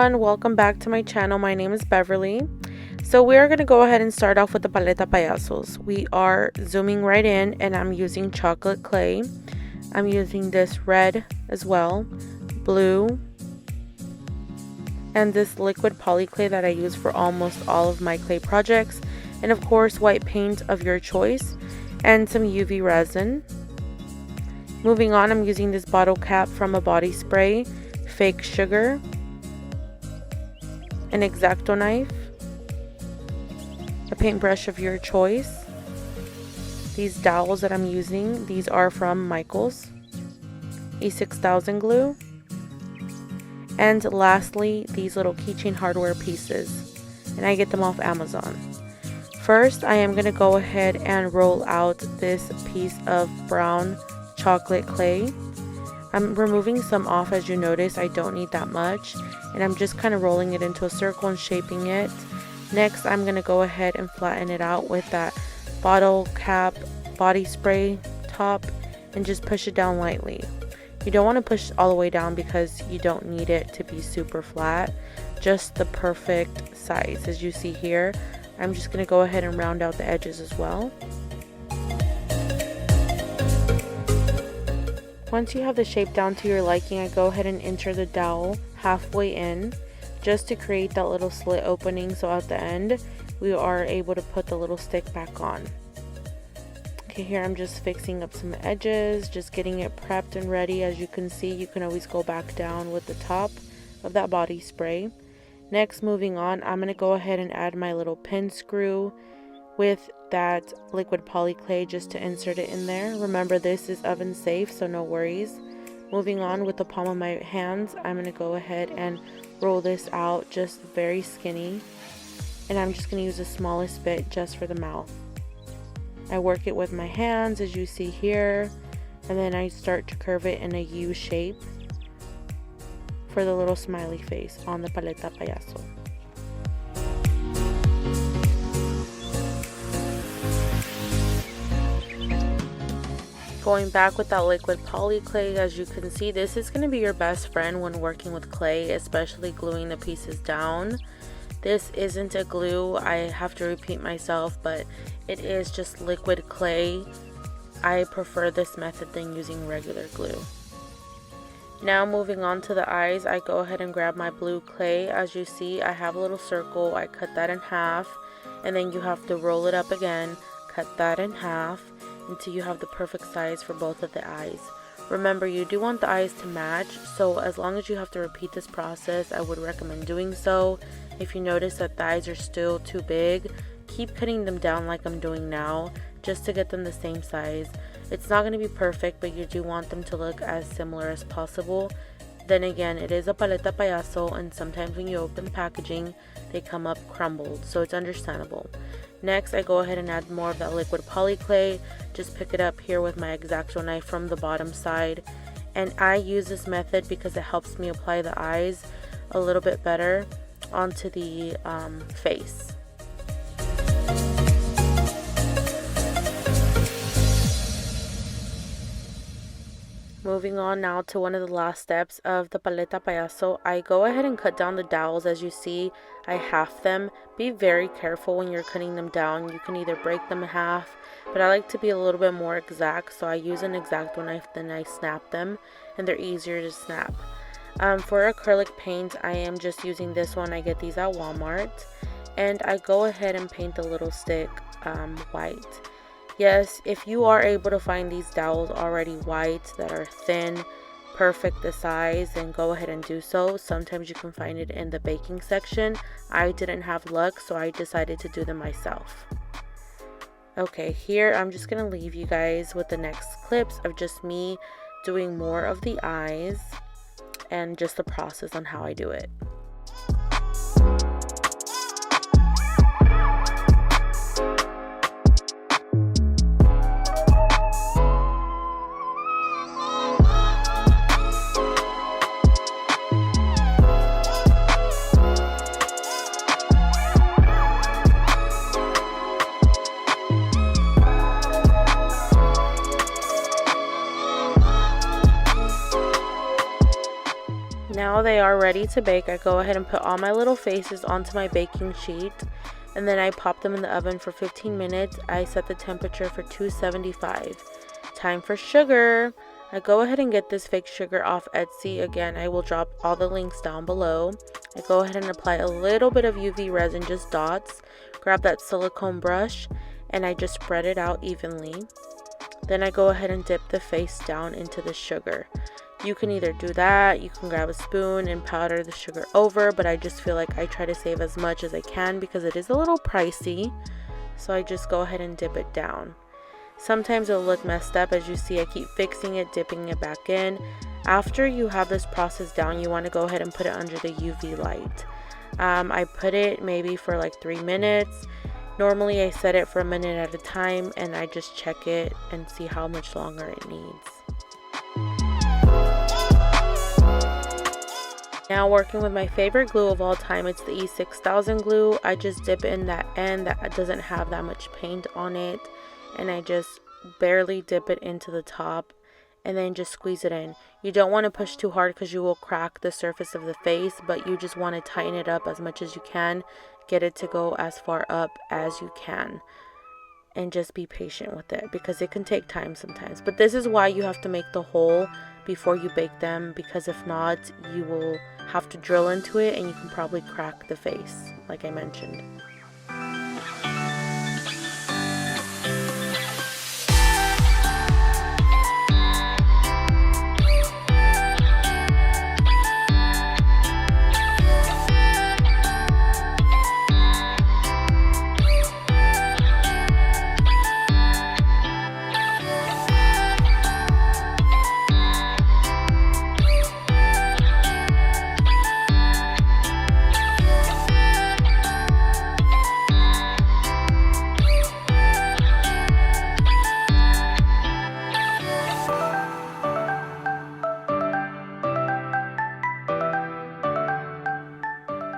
everyone, welcome back to my channel. My name is Beverly. So we are going to go ahead and start off with the Paleta Payasos. We are zooming right in and I'm using chocolate clay. I'm using this red as well, blue, and this liquid poly clay that I use for almost all of my clay projects, and of course white paint of your choice, and some UV resin. Moving on, I'm using this bottle cap from a body spray, fake sugar, an X-Acto knife, a paintbrush of your choice. These dowels that I'm using, these are from Michaels, E6000 Glue, and lastly these little keychain hardware pieces, and I get them off Amazon. First, I am going to go ahead and roll out this piece of brown chocolate clay. I'm removing some off. As you notice, I don't need that much, and I'm just kind of rolling it into a circle and shaping it. Next, I'm going to go ahead and flatten it out with that bottle cap body spray top and just push it down lightly. You don't want to push all the way down because you don't need it to be super flat, just the perfect size. As you see here, I'm just going to go ahead and round out the edges as well. Once you have the shape down to your liking, I go ahead and enter the dowel halfway in just to create that little slit opening, so at the end we are able to put the little stick back on. Okay, here I'm just fixing up some edges, just getting it prepped and ready. As you can see, you can always go back down with the top of that body spray. Next, moving on, I'm going to go ahead and add my little pin screw with that liquid poly clay just to insert it in there. Remember, this is oven safe, so no worries. Moving on, with the palm of my hands, I'm going to go ahead and roll this out just very skinny, and I'm just going to use the smallest bit just for the mouth. I work it with my hands, as you see here, and then I start to curve it in a U shape for the little smiley face on the Paleta Payaso. Going back with that liquid poly clay, as you can see, this is going to be your best friend when working with clay, especially gluing the pieces down. This isn't a glue, I have to repeat myself, but it is just liquid clay. I prefer this method than using regular glue. Now moving on to the eyes, I go ahead and grab my blue clay. As you see, I have a little circle, I cut that in half, and then you have to roll it up again, cut that in half, until you have the perfect size for both of the eyes. Remember, you do want the eyes to match, so as long as you have to repeat this process, I would recommend doing so. If you notice that the eyes are still too big, keep cutting them down like I'm doing now, just to get them the same size. It's not going to be perfect, but you do want them to look as similar as possible. Then again, it is a Paleta Payaso, and sometimes when you open the packaging, they come up crumbled, so it's understandable. Next, I go ahead and add more of that liquid poly clay. Just pick it up here with my X-Acto knife from the bottom side, and I use this method because it helps me apply the eyes a little bit better onto the face. Moving on now to one of the last steps of the Paleta Payaso, I go ahead and cut down the dowels. As you see, I half them. Be very careful when you're cutting them down. You can either break them in half, but I like to be a little bit more exact, so I use an X-Acto knife, then I snap them, and they're easier to snap. For acrylic paint, I am just using this one. I get these at Walmart, and I go ahead and paint the little stick white. Yes, if you are able to find these dowels already white that are thin, perfect the size, then go ahead and do so. Sometimes you can find it in the baking section. I didn't have luck, so I decided to do them myself. Okay, here I'm just going to leave you guys with the next clips of just me doing more of the eyes and just the process on how I do it. Now now they are ready to bake. I go ahead and put all my little faces onto my baking sheet, and then I pop them in the oven for 15 minutes. I set the temperature for 275. Time for sugar. I go ahead and get this fake sugar off Etsy. Again, I will drop all the links down below. I go ahead and apply a little bit of UV resin, just dots. Grab that silicone brush and I just spread it out evenly. Then I go ahead and dip the face down into the sugar. You can either do that, you can grab a spoon and powder the sugar over, but I just feel like I try to save as much as I can because it is a little pricey. So I just go ahead and dip it down. Sometimes it'll look messed up. As you see, I keep fixing it, dipping it back in. After you have this process down, you want to go ahead and put it under the UV light. I put it maybe for like 3 minutes. Normally I set it for a minute at a time, and I just check it and see how much longer it needs. Now working with my favorite glue of all time, it's the E6000 glue. I just dip in that end that doesn't have that much paint on it, and I just barely dip it into the top and then just squeeze it in. You don't want to push too hard because you will crack the surface of the face, but you just want to tighten it up as much as you can. Get it to go as far up as you can, and just be patient with it because it can take time sometimes. But this is why you have to make the hole before you bake them, because if not, you will have to drill into it and you can probably crack the face, like I mentioned.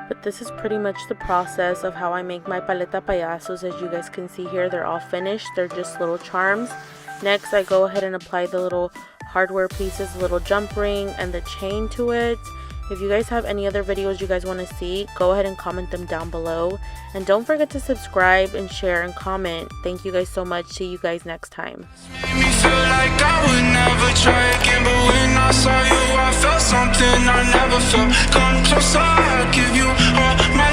But this is pretty much the process of how I make my paleta payasos. As you guys can see here, they're all finished. They're just little charms. Next, I go ahead and apply the little hardware pieces, the little jump ring and the chain to it. If you guys have any other videos you guys want to see, go ahead and comment them down below. And don't forget to subscribe and share and comment. Thank you guys so much. See you guys next time. Made me feel like I would never try again, but when I saw you, I felt something I never felt. Come closer, I'll give you all my